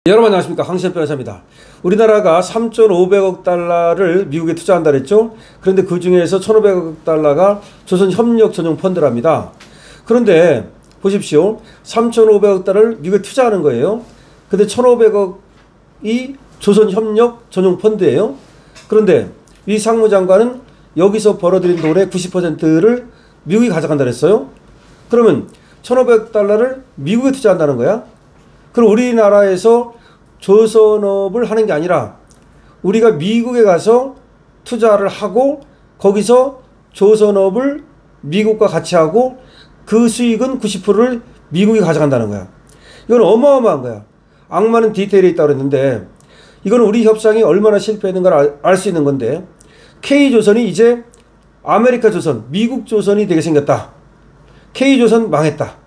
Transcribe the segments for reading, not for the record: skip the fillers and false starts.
여러분 안녕하십니까, 황시현 변호사입니다. 우리나라가 3,500억 달러를 미국에 투자한다 그랬죠. 그런데 그 중에서 1,500억 달러가 조선협력 전용 펀드랍니다. 그런데 보십시오, 3,500억 달러를 미국에 투자하는 거예요. 근데 1,500억이 조선협력 전용 펀드예요. 그런데 이 상무장관은 여기서 벌어들인 돈의 90%를 미국이 가져간다 그랬어요. 그러면 1,500억 달러를 미국에 투자한다는 거야. 그럼 우리나라에서 조선업을 하는 게 아니라 우리가 미국에 가서 투자를 하고 거기서 조선업을 미국과 같이 하고 그 수익은 90%를 미국이 가져간다는 거야. 이건 어마어마한 거야. 악마는 디테일에 있다고 그랬는데 이건 우리 협상이 얼마나 실패했는가를 알 수 있는 건데, K조선이 이제 아메리카 조선, 미국 조선이 되게 생겼다. K조선 망했다.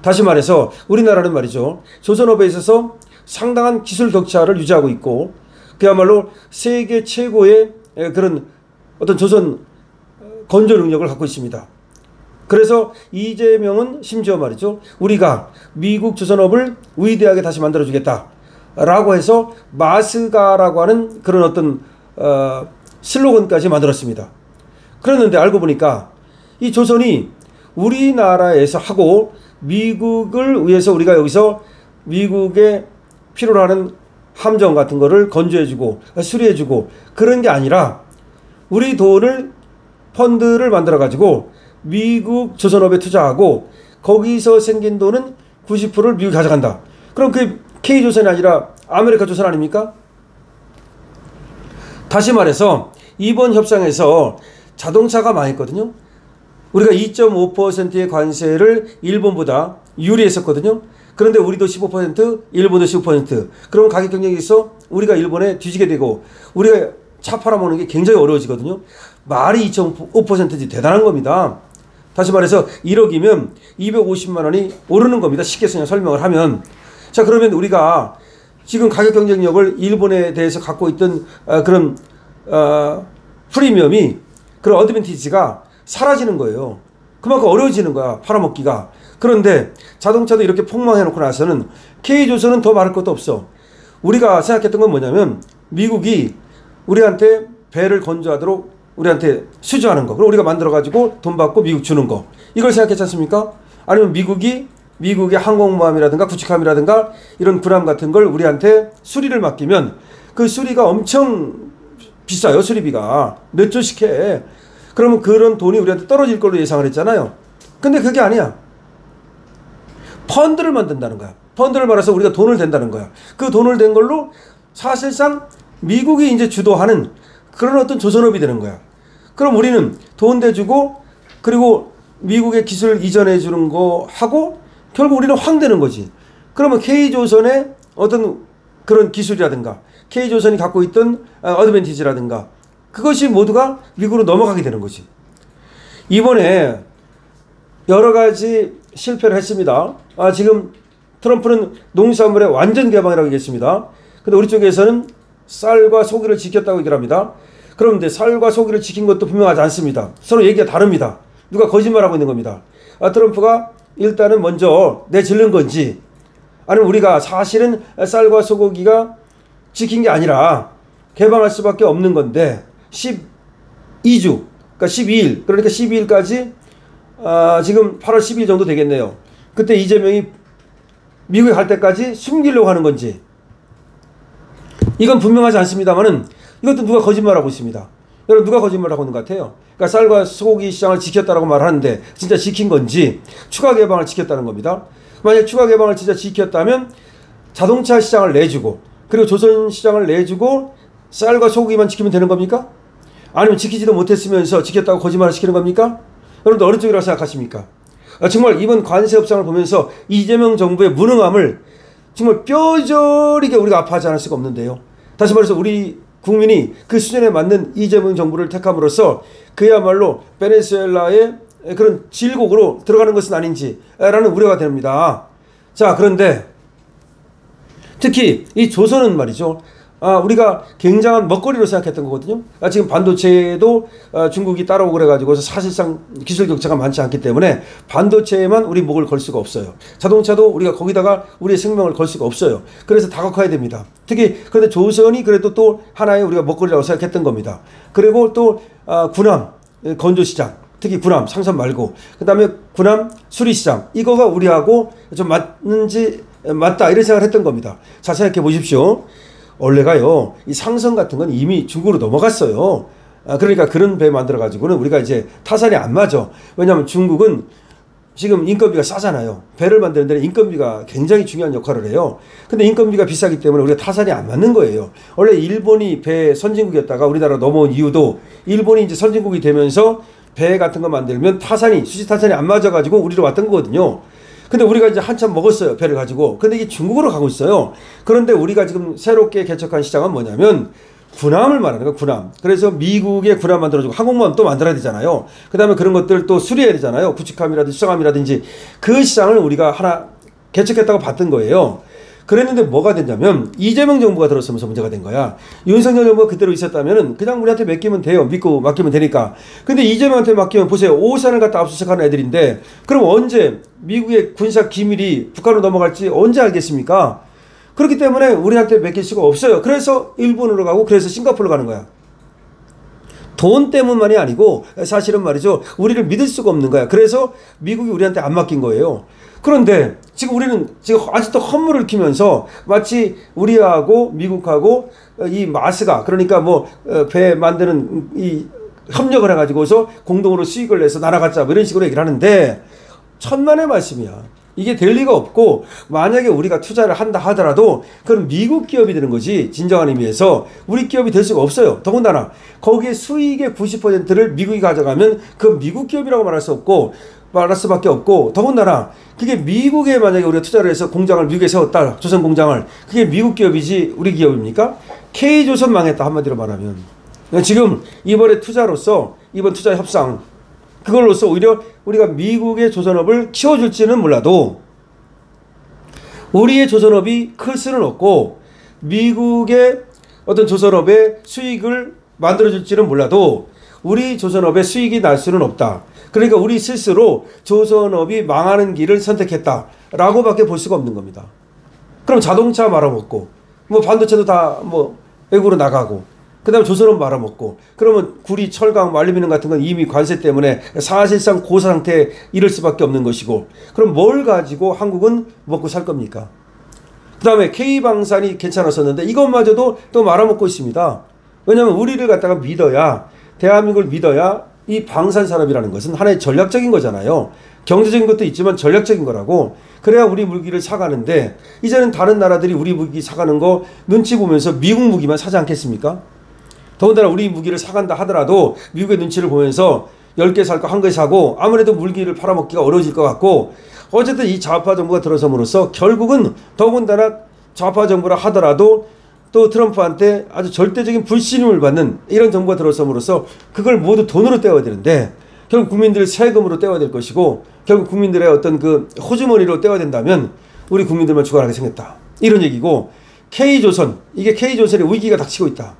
다시 말해서 우리나라는 말이죠, 조선업에 있어서 상당한 기술 격차를 유지하고 있고 그야말로 세계 최고의 그런 어떤 조선 건조 능력을 갖고 있습니다. 그래서 이재명은 심지어 말이죠, 우리가 미국 조선업을 위대하게 다시 만들어주겠다 라고 해서 마스가라고 하는 그런 어떤 슬로건까지 만들었습니다. 그랬는데 알고 보니까 이 조선이 우리나라에서 하고 미국을 위해서 우리가 여기서 미국에 필요로 하는 함정 같은 거를 건조해주고 수리해주고 그런 게 아니라 우리 돈을 펀드를 만들어 가지고 미국 조선업에 투자하고 거기서 생긴 돈은 90%를 미국이 가져간다. 그럼 그게 K조선이 아니라 아메리카 조선 아닙니까? 다시 말해서 이번 협상에서 자동차가 망했거든요. 우리가 2.5%의 관세를 일본보다 유리했었거든요. 그런데 우리도 15%, 일본도 15%. 그럼 가격 경쟁이 있어 우리가 일본에 뒤지게 되고 우리가 차 팔아먹는 게 굉장히 어려워지거든요. 말이 2.5%지 대단한 겁니다. 다시 말해서 1억이면 250만 원이 오르는 겁니다. 쉽게 그냥 설명을 하면. 자, 그러면 우리가 지금 가격 경쟁력을 일본에 대해서 갖고 있던 그런 프리미엄이, 그런 어드밴티지가 사라지는 거예요. 그만큼 어려워지는 거야, 팔아먹기가. 그런데 자동차도 이렇게 폭망해놓고 나서는 K조선은 더 말할 것도 없어. 우리가 생각했던 건 뭐냐면 미국이 우리한테 배를 건조하도록 우리한테 수주하는 거, 그럼 우리가 만들어가지고 돈 받고 미국 주는 거, 이걸 생각했지 않습니까? 아니면 미국의 항공모함이라든가 구축함이라든가 이런 군함 같은 걸 우리한테 수리를 맡기면 그 수리가 엄청 비싸요. 수리비가 몇 조씩 해. 그러면 그런 돈이 우리한테 떨어질 걸로 예상을 했잖아요. 근데 그게 아니야. 펀드를 만든다는 거야. 펀드를 말해서 우리가 돈을 댄다는 거야. 그 돈을 댄 걸로 사실상 미국이 이제 주도하는 그런 어떤 조선업이 되는 거야. 그럼 우리는 돈 대주고 그리고 미국의 기술 이전해 주는 거 하고 결국 우리는 황되는 거지. 그러면 K조선의 어떤 그런 기술이라든가 K조선이 갖고 있던 어드밴티지라든가 그것이 모두가 미국으로 넘어가게 되는 거지. 이번에 여러 가지 실패를 했습니다. 지금 트럼프는 농수산물의 완전 개방이라고 얘기했습니다. 근데 우리 쪽에서는 쌀과 소고기를 지켰다고 얘기를 합니다. 그런데 쌀과 소고기를 지킨 것도 분명하지 않습니다. 서로 얘기가 다릅니다. 누가 거짓말하고 있는 겁니다. 트럼프가 일단은 먼저 내질른 건지, 아니면 우리가 사실은 쌀과 소고기가 지킨 게 아니라 개방할 수밖에 없는 건데 12주, 그러니까 12일, 그러니까 12일까지 지금 8월 10일 정도 되겠네요. 그때 이재명이 미국에 갈 때까지 숨기려고 하는 건지, 이건 분명하지 않습니다만은 이것도 누가 거짓말하고 있습니다. 여러분, 누가 거짓말하고 있는 것 같아요? 그러니까 쌀과 소고기 시장을 지켰다라고 말하는데 진짜 지킨 건지 추가 개방을 지켰다는 겁니다. 만약 추가 개방을 진짜 지켰다면 자동차 시장을 내주고 그리고 조선 시장을 내주고 쌀과 소고기만 지키면 되는 겁니까? 아니면 지키지도 못했으면서 지켰다고 거짓말을 시키는 겁니까? 여러분들 어느 쪽이라고 생각하십니까? 정말 이번 관세 협상을 보면서 이재명 정부의 무능함을 정말 뼈저리게 우리가 아파하지 않을 수가 없는데요. 다시 말해서 우리 국민이 그 수준에 맞는 이재명 정부를 택함으로써 그야말로 베네수엘라의 그런 질곡으로 들어가는 것은 아닌지라는 우려가 됩니다. 자, 그런데 특히 이 조선은 말이죠, 우리가 굉장한 먹거리로 생각했던 거거든요. 지금 반도체도 중국이 따라오고 그래가지고 사실상 기술 격차가 많지 않기 때문에 반도체에만 우리 목을 걸 수가 없어요. 자동차도 우리가 거기다가 우리의 생명을 걸 수가 없어요. 그래서 다각화해야 됩니다. 특히 그런데 조선이 그래도 또 하나의 우리가 먹거리라고 생각했던 겁니다. 그리고 또 군함 건조시장, 특히 군함 상선 말고 그 다음에 군함 수리시장, 이거가 우리하고 좀 맞다 이런 생각을 했던 겁니다. 자, 생각해 보십시오. 원래가요, 이 상선 같은 건 이미 중국으로 넘어갔어요. 그러니까 그런 배 만들어 가지고는 우리가 이제 타산이 안 맞아. 왜냐하면 중국은 지금 인건비가 싸잖아요. 배를 만드는 데는 인건비가 굉장히 중요한 역할을 해요. 근데 인건비가 비싸기 때문에 우리가 타산이 안 맞는 거예요. 원래 일본이 배 선진국이었다가 우리나라 넘어온 이유도 일본이 이제 선진국이 되면서 배 같은 거 만들면 수지 타산이 안 맞아가지고 우리로 왔던 거거든요. 근데 우리가 이제 한참 먹었어요, 배를 가지고. 근데 이게 중국으로 가고 있어요. 그런데 우리가 지금 새롭게 개척한 시장은 뭐냐면 군함을 말하는 거예요, 군함. 그래서 미국의 군함 만들어주고 항공모함 또 만들어야 되잖아요. 그 다음에 그런 것들 또 수리해야 되잖아요. 구축함이라든지 수정함이라든지. 그 시장을 우리가 하나 개척했다고 봤던 거예요. 그랬는데 뭐가 됐냐면 이재명 정부가 들어서면서 문제가 된 거야. 윤석열 정부가 그대로 있었다면 그냥 우리한테 맡기면 돼요. 믿고 맡기면 되니까. 근데 이재명한테 맡기면 보세요. 오산을 갖다 압수수색하는 애들인데 그럼 언제 미국의 군사 기밀이 북한으로 넘어갈지 언제 알겠습니까? 그렇기 때문에 우리한테 맡길 수가 없어요. 그래서 일본으로 가고 그래서 싱가포르로 가는 거야. 돈 때문만이 아니고 사실은 말이죠. 우리를 믿을 수가 없는 거야. 그래서 미국이 우리한테 안 맡긴 거예요. 그런데 지금 우리는 지금 아직도 헛물을 키면서 마치 우리하고 미국하고 이 마스가 그러니까 뭐 배 만드는 이 협력을 해가지고서 공동으로 수익을 내서 날아가자 뭐 이런 식으로 얘기를 하는데 천만의 말씀이야. 이게 될 리가 없고 만약에 우리가 투자를 한다 하더라도 그건 미국 기업이 되는 거지 진정한 의미에서 우리 기업이 될 수가 없어요. 더군다나 거기에 수익의 90%를 미국이 가져가면 그 미국 기업이라고 말할 수 없고 말할 수밖에 없고 더군다나 그게 미국에 만약에 우리가 투자를 해서 공장을 미국에 세웠다. 조선 공장을. 그게 미국 기업이지 우리 기업입니까? K조선 망했다 한마디로 말하면. 지금 이번에 투자로서 이번 투자 협상 그걸로써 오히려 우리가 미국의 조선업을 키워줄지는 몰라도 우리의 조선업이 클 수는 없고 미국의 어떤 조선업의 수익을 만들어줄지는 몰라도 우리 조선업의 수익이 날 수는 없다. 그러니까 우리 스스로 조선업이 망하는 길을 선택했다라고 밖에 볼 수가 없는 겁니다. 그럼 자동차 말아먹고 뭐 반도체도 다 뭐 외국으로 나가고 그 다음에 조선업 말아먹고 그러면 구리, 철강, 알루미늄 같은 건 이미 관세 때문에 사실상 고사 상태에 이를 수밖에 없는 것이고 그럼 뭘 가지고 한국은 먹고 살 겁니까? 그 다음에 K방산이 괜찮았었는데 이것마저도 또 말아먹고 있습니다. 왜냐하면 우리를 갖다가 믿어야 대한민국을 믿어야 이 방산 산업이라는 것은 하나의 전략적인 거잖아요. 경제적인 것도 있지만 전략적인 거라고. 그래야 우리 무기를 사가는데 이제는 다른 나라들이 우리 무기 사가는 거 눈치 보면서 미국 무기만 사지 않겠습니까? 더군다나 우리 무기를 사간다 하더라도 미국의 눈치를 보면서 10개 살 거 1개 사고 아무래도 무기를 팔아먹기가 어려워질 것 같고 어쨌든 이 좌파 정부가 들어섬으로써 결국은 더군다나 좌파 정부라 하더라도 또 트럼프한테 아주 절대적인 불신임을 받는 이런 정부가 들어섬으로써 그걸 모두 돈으로 떼어야 되는데 결국 국민들의 세금으로 떼어야 될 것이고 결국 국민들의 어떤 그 호주머니로 떼어야 된다면 우리 국민들만 죽어나게 생겼다. 이런 얘기고 K조선, 이게 K조선의 위기가 닥치고 있다.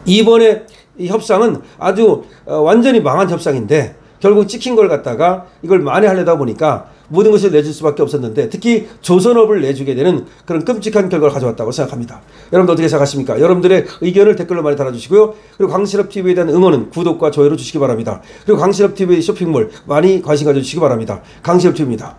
이번에 이 협상은 아주 완전히 망한 협상인데 결국 찍힌 걸 갖다가 이걸 만회하려다 보니까 모든 것을 내줄 수밖에 없었는데 특히 조선업을 내주게 되는 그런 끔찍한 결과를 가져왔다고 생각합니다. 여러분들 어떻게 생각하십니까? 여러분들의 의견을 댓글로 많이 달아주시고요. 그리고 강실업TV에 대한 응원은 구독과 좋아요로 주시기 바랍니다. 그리고 강실업TV 쇼핑몰 많이 관심 가져주시기 바랍니다. 강실업TV입니다.